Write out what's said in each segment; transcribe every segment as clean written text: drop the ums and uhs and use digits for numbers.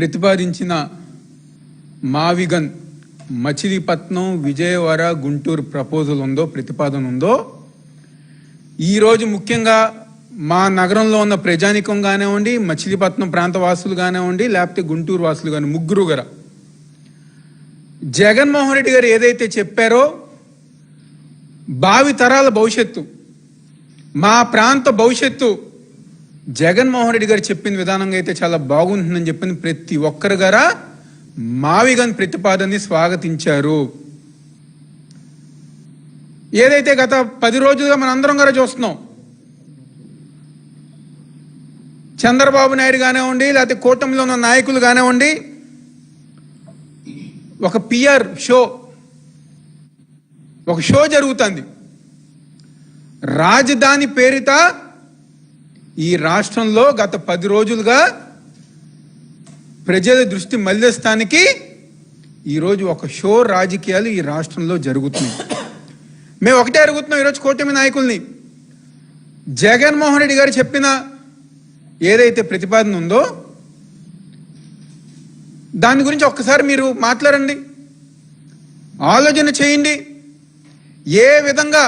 ప్రతిపాదించిన మావిగన్ మచిలీపట్నం విజయవాడ గుంటూరు ప్రపోజల్ ఉందో, ప్రతిపాదన ఉందో, ఈరోజు ముఖ్యంగా మా నగరంలో ఉన్న ప్రజానికం కానివ్వండి, మచిలీపట్నం ప్రాంత వాసులు కానివ్వండి, లేకపోతే గుంటూరు వాసులు కానీ ముగ్గురు గారు జగన్మోహన్ రెడ్డి గారు ఏదైతే చెప్పారో భావి తరాల భవిష్యత్తు, మా ప్రాంత భవిష్యత్తు జగన్మోహన్ రెడ్డి గారు చెప్పిన విధానంగా అయితే చాలా బాగుంటుందని చెప్పిన ప్రతి ఒక్కరు గారా మావిగన్ ప్రతిపాదనని స్వాగతించారు. ఏదైతే గత 10 రోజులుగా మన అందరం గారు చూస్తున్నాం, చంద్రబాబు నాయుడు కానివ్వండి, లేకపోతే కూటమిలో ఉన్న నాయకులు కానివ్వండి, ఒక పిఆర్ షో, ఒక షో జరుగుతుంది. రాజధాని పేరిట ఈ రాష్ట్రంలో గత 10 రోజులుగా ప్రజల దృష్టి మళ్లిస్తానికి ఈరోజు ఒక షో రాజకీయాలు ఈ రాష్ట్రంలో జరుగుతున్నాయి. మేము ఒకటే అడుగుతున్నాం ఈరోజు కూటమి నాయకుల్ని, జగన్మోహన్ రెడ్డి గారు చెప్పిన ఏదైతే ప్రతిపాదన ఉందో దాని గురించి ఒక్కసారి మీరు మాట్లాడండి, ఆలోచన చేయండి. ఏ విధంగా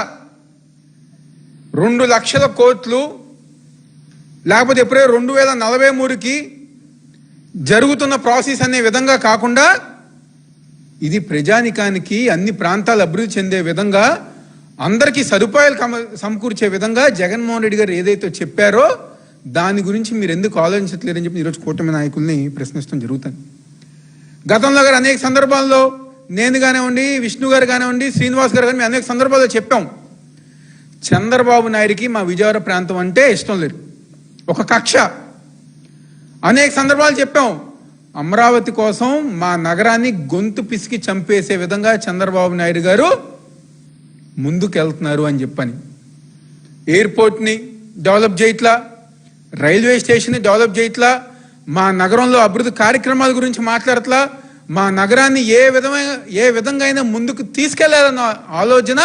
2 లక్షల కోట్లు లేకపోతే ఎప్పుడే 2043కి జరుగుతున్న ప్రాసెస్ అనే విధంగా కాకుండా ఇది ప్రజానికానికి అన్ని ప్రాంతాలు అభివృద్ధి చెందే విధంగా అందరికీ సదుపాయాలు సమకూర్చే విధంగా జగన్మోహన్ రెడ్డి గారు ఏదైతే చెప్పారో దాని గురించి మీరు ఎందుకు ఆలోచించట్లేరని చెప్పి ఈరోజు కూటమి నాయకుల్ని ప్రశ్నిస్తాం జరుగుతుంది. గతంలో గారు అనేక సందర్భాల్లో నేను కానివ్వండి, విష్ణు గారు కానివ్వండి, శ్రీనివాస్ గారు కానీ అనేక సందర్భాల్లో చెప్పాం, చంద్రబాబు నాయుడికి మా విజయవాడ ప్రాంతం అంటే ఇష్టం లేదు, ఒక కక్ష. అనేక సందర్భాలు చెప్పాం, అమరావతి కోసం మా నగరాన్ని గొంతు పిసికి చంపేసే విధంగా చంద్రబాబు నాయుడు గారు ముందుకు వెళ్తున్నారు అని చెప్పని. ఎయిర్పోర్ట్ని డెవలప్ చేయట్లా, రైల్వే స్టేషన్ని డెవలప్ చేయట్లా, మా నగరంలో అభివృద్ధి కార్యక్రమాల గురించి మాట్లాడట్లా, మా నగరాన్ని ఏ విధంగా అయినా ముందుకు తీసుకెళ్లాలన్న ఆలోచన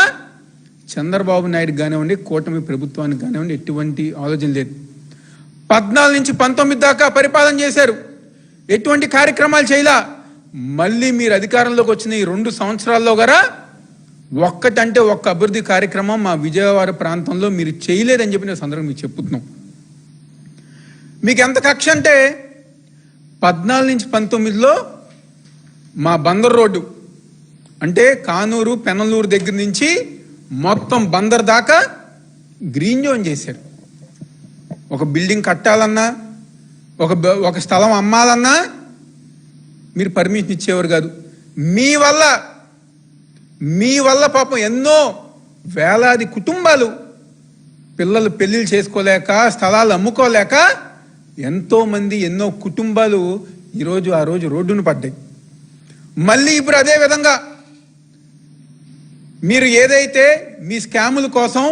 చంద్రబాబు నాయుడు కానివ్వండి, కూటమి ప్రభుత్వానికి కానివ్వండి ఎటువంటి ఆలోచన లేదు. 14 నుంచి 19 దాకా పరిపాలన చేశారు, ఎటువంటి కార్యక్రమాలు చేయలా. మళ్ళీ మీరు అధికారంలోకి వచ్చిన ఈ 2 సంవత్సరాల్లో గారా ఒక్కటంటే ఒక్క అభివృద్ధి కార్యక్రమం మా విజయవాడ ప్రాంతంలో మీరు చేయలేదని చెప్పి నేను సందర్భంగా మీకు చెప్పుతున్నాం. మీకు ఎంత కక్ష అంటే 14 నుంచి 19లో మా బందర్ రోడ్డు అంటే కానూరు పెనలూరు దగ్గర నుంచి మొత్తం బందర్ దాకా గ్రీన్ జోన్ చేశారు. ఒక బిల్డింగ్ కట్టాలన్నా, ఒక స్థలం అమ్మాలన్నా మీరు పర్మిషన్ ఇచ్చేవారు కాదు. మీ వల్ల పాపం ఎన్నో వేలాది కుటుంబాలు పిల్లలు పెళ్లిళ్ళు చేసుకోలేక, స్థలాలు అమ్ముకోలేక ఎంతో మంది, ఎన్నో కుటుంబాలు ఈరోజు ఆ రోజు రోడ్డును పడ్డాయి. మళ్ళీ ఇప్పుడు అదే విధంగా మీరు ఏదైతే మీ స్కాముల కోసం,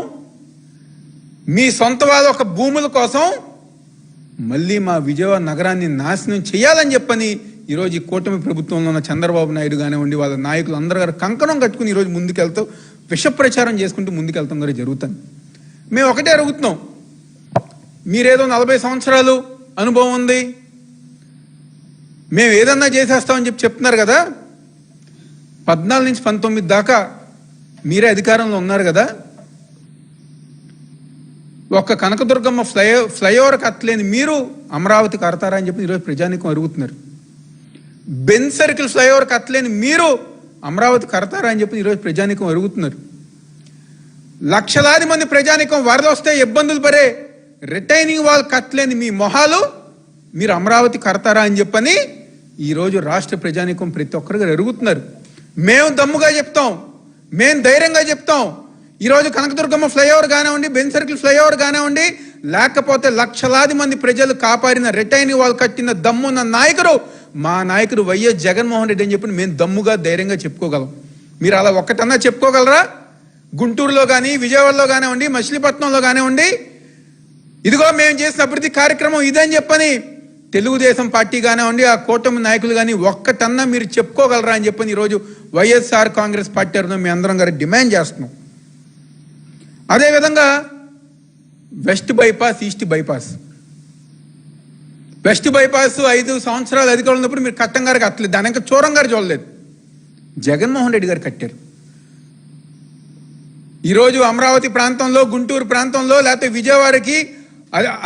మీ సొంత వాళ్ళ ఒక భూముల కోసం మళ్ళీ మా విజయవాడ నగరాన్ని నాశనం చేయాలని చెప్పని ఈరోజు ఈ కూటమి ప్రభుత్వంలో ఉన్న చంద్రబాబు నాయుడు కానివ్వండి, వాళ్ళ నాయకులు అందరూ గారు కంకణం కట్టుకుని ఈరోజు ముందుకెళ్తూ విష ప్రచారం చేసుకుంటూ ముందుకెళ్తాం గారు జరుగుతుంది. మేము ఒకటే అడుగుతున్నాం, మీరేదో 40 సంవత్సరాలు అనుభవం ఉంది, మేము ఏదన్నా చేసేస్తామని చెప్తున్నారు కదా. 14 నుంచి 19 దాకా మీరే అధికారంలో ఉన్నారు కదా. ఒక్క కనకదుర్గమ్మ ఫ్లైఓవర్ కట్టలేని మీరు అమరావతి కడతారా అని చెప్పి ఈరోజు ప్రజానికం అడుగుతున్నారు. బెన్ సర్కిల్ ఫ్లైఓవర్ కట్టలేని మీరు అమరావతి కడతారా అని చెప్పి ఈరోజు ప్రజానికం అడుగుతున్నారు. లక్షలాది మంది ప్రజానికం వరద వస్తే ఇబ్బందులు పడే రిటైనింగ్ వాల్ కట్టలేని మీ మొహాలు మీరు అమరావతి కడతారా అని చెప్పని ఈరోజు రాష్ట్ర ప్రజానికం ప్రతి ఒక్కరు అడుగుతున్నారు. మేము దమ్ముగా చెప్తాం, మేము ధైర్యంగా చెప్తాం. ఈరోజు కనకదుర్గమ్మ ఫ్లైఓవర్ కానివ్వండి, బెన్ సర్కిల్ ఫ్లైఓవర్ కానివ్వండి, లేకపోతే లక్షలాది మంది ప్రజలు కాపాడిన రిటైనింగ్ వాల్ కట్టిన దమ్మున్న నాయకుడు మా నాయకుడు వైఎస్ జగన్మోహన్ రెడ్డి అని చెప్పి మేము దమ్ముగా ధైర్యంగా చెప్పుకోగలం. మీరు అలా ఒక్కటన్నా చెప్పుకోగలరా? గుంటూరులో కానీ, విజయవాడలో కానివ్వండి, మచిలీపట్నంలో కానివ్వండి, ఇదిగో మేము చేసిన అభివృద్ధి కార్యక్రమం ఇదని చెప్పని తెలుగుదేశం పార్టీ కానివ్వండి, ఆ కూటమి నాయకులు కానీ ఒక్కటన్నా మీరు చెప్పుకోగలరా అని చెప్పని ఈరోజు వైఎస్ఆర్ కాంగ్రెస్ పార్టీ తరఫున మేము అందరం గారు డిమాండ్ చేస్తున్నాం. అదేవిధంగా west bypass, east bypass west bypass 5 సంవత్సరాలు అధికారులు ఉన్నప్పుడు మీరు కట్టం గారు కట్టలేదు, దాని ఇంకా చూరం గారు చూడలేదు, జగన్మోహన్ రెడ్డి గారు కట్టారు. ఈరోజు అమరావతి ప్రాంతంలో, గుంటూరు ప్రాంతంలో, లేకపోతే విజయవాడకి,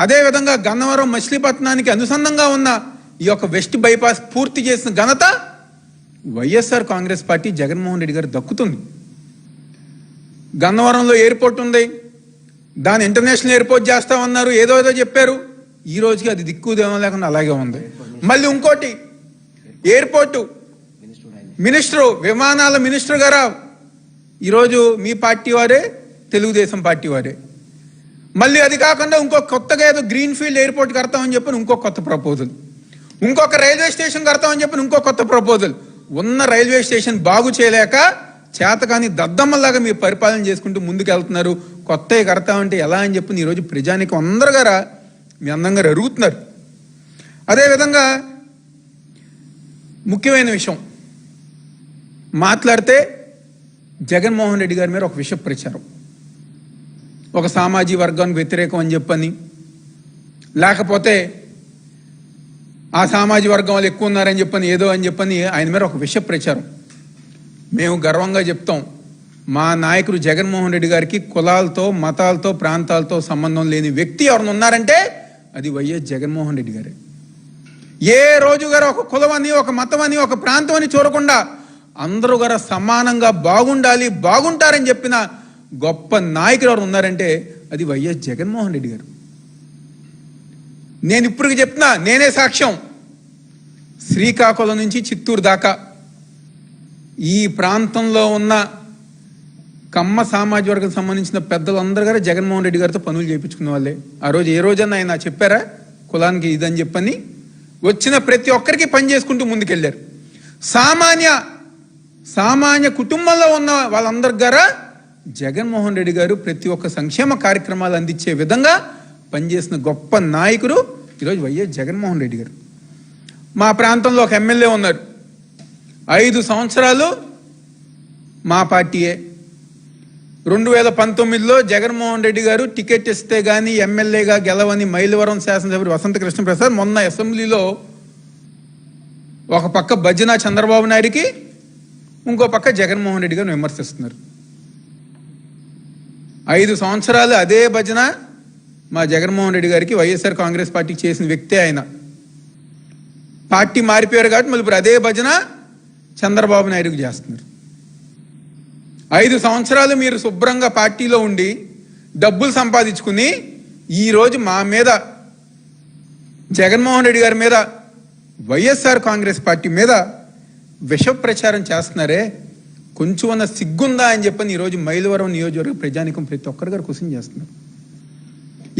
అదేవిధంగా గన్నవరం మచిలీపట్నానికి అనుసంధంగా ఉన్న ఈ యొక్క వెస్ట్ బైపాస్ పూర్తి చేసిన ఘనత వైఎస్ఆర్ కాంగ్రెస్ పార్టీ జగన్మోహన్ రెడ్డి గారు దక్కుతుంది. గన్నవరంలో ఎయిర్పోర్ట్ ఉంది, దాని ఇంటర్నేషనల్ ఎయిర్పోర్ట్ చేస్తామన్నారు, ఏదో చెప్పారు, ఈ రోజుకి అది దిక్కుదేమో లేకుండా అలాగే ఉంది. మళ్ళీ ఇంకోటి ఎయిర్పోర్టు మినిస్టరు, విమానాల మినిస్టర్ గారా ఈరోజు మీ పార్టీ వారే, తెలుగుదేశం పార్టీ వారే. మళ్ళీ అది కాకుండా ఇంకో కొత్తగా ఏదో గ్రీన్ ఫీల్డ్ ఎయిర్పోర్ట్ కడతామని చెప్పి ఇంకో కొత్త ప్రపోజల్, ఇంకొక రైల్వే స్టేషన్ కడతామని చెప్పి ఇంకో కొత్త ప్రపోజల్. ఉన్న రైల్వే స్టేషన్ బాగు చేయలేక చేతకాని దద్దమ్మలాగా మీరు పరిపాలన చేసుకుంటూ ముందుకు వెళ్తున్నారు. కొత్తవి కడతామంటే ఎలా అని చెప్పి ఈరోజు ప్రజానికి అందరు గారా మీ అందంగా అరుగుతున్నారు. అదేవిధంగా ముఖ్యమైన విషయం మాట్లాడితే జగన్మోహన్ రెడ్డి గారి మీద ఒక విష ప్రచారం, ఒక సామాజిక వర్గానికి వ్యతిరేకం అని చెప్పని, లేకపోతే ఆ సామాజిక వర్గం వాళ్ళు ఎక్కువ ఉన్నారని చెప్పని, ఏదో అని చెప్పని ఆయన మీద ఒక విష ప్రచారం. మేము గర్వంగా చెప్తాం, మా నాయకుడు జగన్మోహన్ రెడ్డి గారికి కులాలతో, మతాలతో, ప్రాంతాలతో సంబంధం లేని వ్యక్తి ఎవరైనా ఉన్నారంటే అది వైఎస్ జగన్మోహన్ రెడ్డి గారే. ఏ రోజు గారు ఒక కులం అని, ఒక మతం అని, ఒక ప్రాంతం అని చూడకుండా అందరూ గారు సమానంగా బాగుండాలి, బాగుంటారని చెప్పిన గొప్ప నాయకుడు ఎవరు ఉన్నారంటే అది వైఎస్ జగన్మోహన్ రెడ్డి గారు. నేను ఇప్పుడు చెప్తున్నా, నేనే సాక్ష్యం. శ్రీకాకుళం నుంచి చిత్తూరు దాకా ఈ ప్రాంతంలో ఉన్న కమ్మ సామాజిక వర్గం సంబంధించిన పెద్దలందరూ గారు జగన్మోహన్ రెడ్డి గారితో పనులు చేయించుకున్న వాళ్ళే. ఆ రోజు ఏ రోజన్నా ఆయన చెప్పారా కులానికి ఇదని చెప్పని? వచ్చిన ప్రతి ఒక్కరికి పని చేసుకుంటూ ముందుకెళ్ళారు. సామాన్య కుటుంబంలో ఉన్న వాళ్ళందరి గారా జగన్మోహన్ రెడ్డి గారు ప్రతి ఒక్క సంక్షేమ కార్యక్రమాలు అందించే విధంగా పనిచేసిన గొప్ప నాయకుడు ఈరోజు వైఎస్ జగన్మోహన్ రెడ్డి గారు. మా ప్రాంతంలో ఒక ఎమ్మెల్యే ఉన్నారు, 5 సంవత్సరాలు మా పార్టీయే. 2019లో జగన్మోహన్ రెడ్డి గారు టికెట్ ఇస్తే గానీ ఎమ్మెల్యేగా గెలవని మైలవరం శాసనసభ్యుడు వసంత కృష్ణ ప్రసాద్ మొన్న అసెంబ్లీలో ఒక పక్క భజన చంద్రబాబు నాయుడికి, ఇంకో పక్క జగన్మోహన్ రెడ్డి గారిని విమర్శిస్తున్నారు. 5 సంవత్సరాలు అదే భజన మా జగన్మోహన్ రెడ్డి గారికి వైఎస్ఆర్ కాంగ్రెస్ పార్టీకి చేసిన వ్యక్తే ఆయన. పార్టీ మారిపోయారు కాబట్టి మళ్ళీ ఇప్పుడు అదే భజన చంద్రబాబు నాయుడుకి చేస్తున్నారు. 5 సంవత్సరాలు మీరు శుభ్రంగా పార్టీలో ఉండి డబ్బులు సంపాదించుకుని ఈరోజు మా మీద, జగన్మోహన్ రెడ్డి గారి మీద, వైఎస్ఆర్ కాంగ్రెస్ పార్టీ మీద విష ప్రచారం చేస్తున్నారే, కొంచెం అన్న సిగ్గుందా అని చెప్పని ఈరోజు మైలవరం నియోజకవర్గ ప్రజానికం ప్రతి ఒక్కరి గారు క్వశ్చన్ చేస్తున్నారు.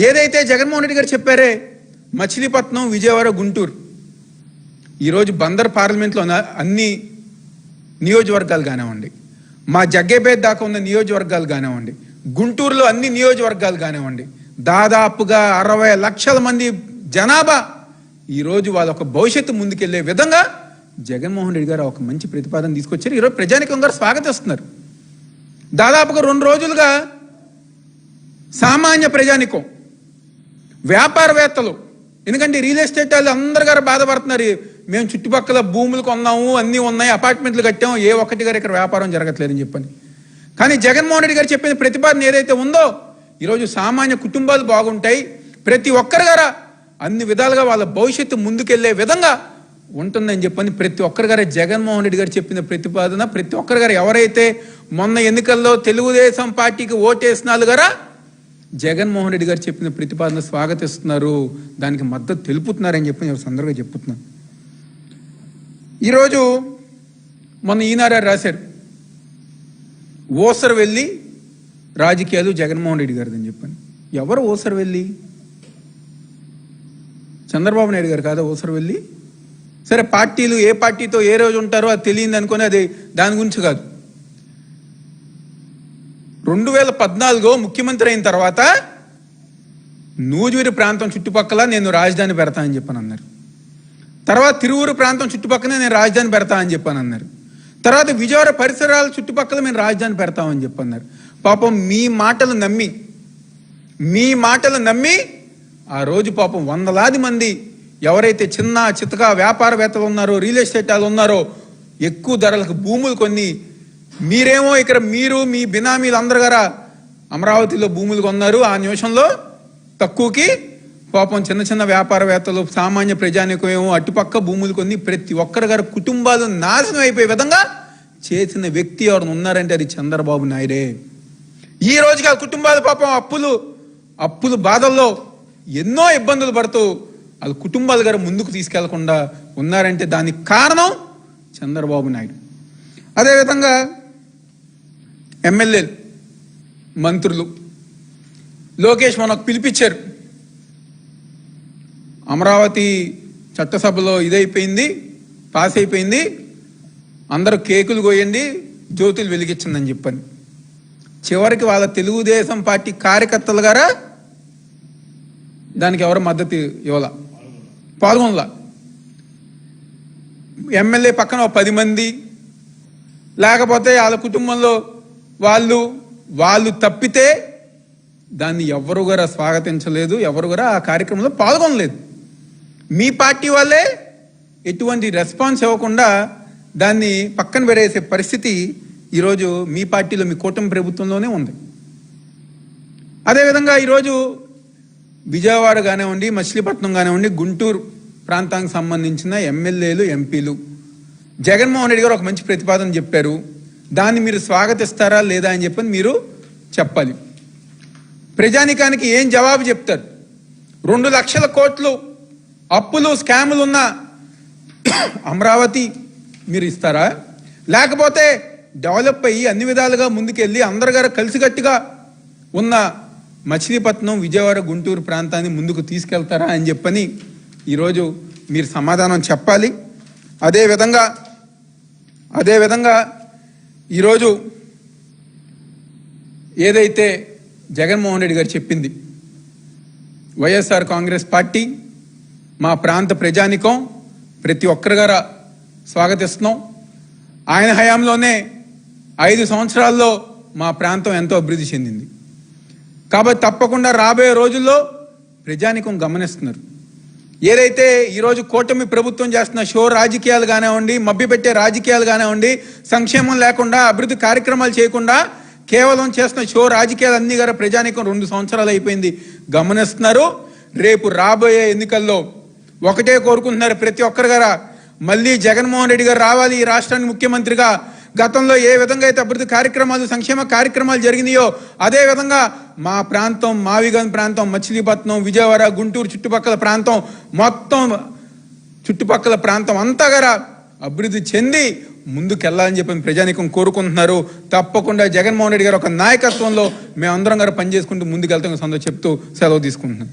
ఏదైతే జగన్మోహన్ రెడ్డి గారు చెప్పారే మచిలీపట్నం, విజయవాడ, గుంటూరు, ఈరోజు బందర్ పార్లమెంట్లో అన్ని నియోజకవర్గాలు కానివ్వండి, మా జగ్గేపేట దాకా ఉన్న నియోజకవర్గాలు కానివ్వండి, గుంటూరులో అన్ని నియోజకవర్గాలు కానివ్వండి, దాదాపుగా 60 లక్షల మంది జనాభా ఈరోజు వాళ్ళ ఒక భవిష్యత్తు ముందుకెళ్లే విధంగా జగన్మోహన్ రెడ్డి గారు ఒక మంచి ప్రతిపాదన తీసుకొచ్చారు. ఈరోజు ప్రజానికం గారు స్వాగతిస్తున్నారు. దాదాపుగా 2 రోజులుగా సామాన్య ప్రజానికం, వ్యాపారవేత్తలు, ఎందుకంటే రియల్ ఎస్టేట్ వాళ్ళు అందరు గారు బాధపడుతున్నారు. మేము చుట్టుపక్కల భూములు కొన్నాము, అన్నీ ఉన్నాయి, అపార్ట్మెంట్లు కట్టాము, ఏ ఒక్కటి గారు ఇక్కడ వ్యాపారం జరగట్లేదని చెప్పని. కానీ జగన్మోహన్ రెడ్డి గారు చెప్పిన ప్రతిపాదన ఏదైతే ఉందో ఈరోజు సామాన్య కుటుంబాలు బాగుంటాయి, ప్రతి ఒక్కరు గారా అన్ని విధాలుగా వాళ్ళ భవిష్యత్తు ముందుకెళ్లే విధంగా ఉంటుందని చెప్పని ప్రతి ఒక్కరి గారు జగన్మోహన్ రెడ్డి గారు చెప్పిన ప్రతిపాదన, ప్రతి ఒక్కరి గారు ఎవరైతే మొన్న ఎన్నికల్లో తెలుగుదేశం పార్టీకి ఓటేసినారు గారా జగన్మోహన్ రెడ్డి గారు చెప్పిన ప్రతిపాదన స్వాగతిస్తున్నారు, దానికి మద్దతు తెలుపుతున్నారని చెప్పి సందర్భంగా చెప్తున్నాను. ఈరోజు మొన్న ఈనాడు రాశారు, ఓసర్ వెళ్ళి రాజకీయాలు జగన్మోహన్ రెడ్డి గారిదని చెప్పని. ఎవరు ఓసర్ వెళ్ళి? చంద్రబాబు నాయుడు గారు కాదా ఓసర్ వెళ్ళి? సరే, పార్టీలు ఏ పార్టీతో ఏ రోజు ఉంటారో అది తెలియదు అనుకుని అది దాని గురించి కాదు. 2014 ముఖ్యమంత్రి అయిన తర్వాత నూజివీడు ప్రాంతం చుట్టుపక్కల నేను రాజధాని పెడతా అని చెప్పని అన్నారు. తర్వాత తిరువూరు ప్రాంతం చుట్టుపక్కల నేను రాజధాని పెడతా అని చెప్పని అన్నారు. తర్వాత విజయవాడ పరిసరాల చుట్టుపక్కల మేము రాజధాని పెడతామని చెప్పన్నారు. పాపం మీ మాటలు నమ్మి ఆ రోజు పాపం వందలాది మంది ఎవరైతే చిన్న చితక వ్యాపారవేత్తలు ఉన్నారో, రియల్ ఎస్టేట్ వాళ్ళు ఉన్నారో, ఎక్కువ ధరలకు భూములు కొన్ని, మీరేమో ఇక్కడ మీరు మీ బినామీలు అందరు గారా అమరావతిలో భూములు కొన్నారు. ఆ నిమిషంలో తక్కువకి పాపం చిన్న చిన్న వ్యాపారవేత్తలు, సామాన్య ప్రజానికం ఏమో అటుపక్క భూములు కొన్ని ప్రతి ఒక్కరి గారి కుటుంబాలు నాశనం అయిపోయే విధంగా చేసిన వ్యక్తి ఎవరు ఉన్నారంటే అది చంద్రబాబు నాయుడే. ఈ రోజుకి ఆ కుటుంబాలు పాపం అప్పులు బాధల్లో ఎన్నో ఇబ్బందులు పడుతూ వాళ్ళ కుటుంబాలు గారు ముందుకు తీసుకెళ్లకుండా ఉన్నారంటే దానికి కారణం చంద్రబాబు నాయుడు. అదేవిధంగా ఎమ్మెల్యేలు, మంత్రులు, లోకేష్ మనకు పిలిపించారు. అమరావతి చట్టసభలో ఇదైపోయింది, పాస్ అయిపోయింది, అందరూ కేకులు కోయండి, జ్యోతులు వెలిగించిందని చెప్పని. చివరికి వాళ్ళ తెలుగుదేశం పార్టీ కార్యకర్తలు గారా దానికి ఎవరు మద్దతు ఇవ్వాల, పాల్గొనలా. ఎమ్మెల్యే పక్కన 10 మంది, లేకపోతే వాళ్ళ కుటుంబంలో వాళ్ళు తప్పితే దాన్ని ఎవరు కూడా స్వాగతించలేదు, ఎవరు కూడా ఆ కార్యక్రమంలో పాల్గొనలేదు. మీ పార్టీ వాళ్ళే ఎటువంటి రెస్పాన్స్ ఇవ్వకుండా దాన్ని పక్కన పెడేసే పరిస్థితి ఈరోజు మీ పార్టీలో, మీ కూటమి ప్రభుత్వంలోనే ఉంది. అదేవిధంగా ఈరోజు విజయవాడ కానివ్వండి, మచిలీపట్నం కానివ్వండి, గుంటూరు ప్రాంతానికి సంబంధించిన ఎమ్మెల్యేలు, ఎంపీలు, జగన్మోహన్ రెడ్డి గారు ఒక మంచి ప్రతిపాదన చెప్పారు. దాన్ని మీరు స్వాగతిస్తారా లేదా అని చెప్పని మీరు చెప్పాలి. ప్రజానికానికి ఏం జవాబు చెప్తారు? 2 లక్షల కోట్లు అప్పులు, స్కాములు ఉన్న అమరావతి మీరు ఇస్తారా? లేకపోతే డెవలప్ అయ్యి అన్ని విధాలుగా ముందుకెళ్ళి అందరు గారు కలిసికట్టుగా ఉన్న మచిలీపట్నం, విజయవాడ, గుంటూరు ప్రాంతాన్ని ముందుకు తీసుకెళ్తారా అని చెప్పని ఈరోజు మీరు సమాధానం చెప్పాలి. అదేవిధంగా ఈరోజు ఏదైతే జగన్మోహన్ రెడ్డి గారు చెప్పింది, వైఎస్ఆర్ కాంగ్రెస్ పార్టీ, మా ప్రాంత ప్రజానికం ప్రతి ఒక్కరి గారా స్వాగతిస్తున్నాం. ఆయన హయాంలోనే 5 సంవత్సరాల్లో మా ప్రాంతం ఎంతో అభివృద్ధి చెందింది. కాబట్టి తప్పకుండా రాబోయే రోజుల్లో ప్రజానికం గమనిస్తున్నారు. ఏదైతే ఈరోజు కూటమి ప్రభుత్వం చేస్తున్న షో రాజకీయాలు కానివ్వండి, మభ్యపెట్టే రాజకీయాలు కానివ్వండి, సంక్షేమం లేకుండా అభివృద్ధి కార్యక్రమాలు చేయకుండా కేవలం చేస్తున్న షో రాజకీయాలు అన్ని గారు ప్రజానికం 2 సంవత్సరాలు అయిపోయింది గమనిస్తున్నారు. రేపు రాబోయే ఎన్నికల్లో ఒకటే కోరుకుంటున్నారు ప్రతి ఒక్కరు గారా, మళ్ళీ జగన్మోహన్ రెడ్డి గారు రావాలి ఈ రాష్ట్రానికి ముఖ్యమంత్రిగా. గతంలో ఏ విధంగా అయితే అభివృద్ధి కార్యక్రమాలు, సంక్షేమ కార్యక్రమాలు జరిగినాయో అదే విధంగా మా ప్రాంతం, మావిగన్ ప్రాంతం, మచిలీపట్నం, విజయవాడ, గుంటూరు చుట్టుపక్కల ప్రాంతం, మొత్తం చుట్టుపక్కల ప్రాంతం అంతా గారా అభివృద్ధి చెంది ముందుకెళ్లాలని చెప్పి ప్రజానికం కోరుకుంటున్నారు. తప్పకుండా జగన్మోహన్ రెడ్డి గారు ఒక నాయకత్వంలో మేమందరం గారు పనిచేసుకుంటూ ముందుకెళ్తాం సందో చెప్తూ సెలవు తీసుకుంటున్నాం.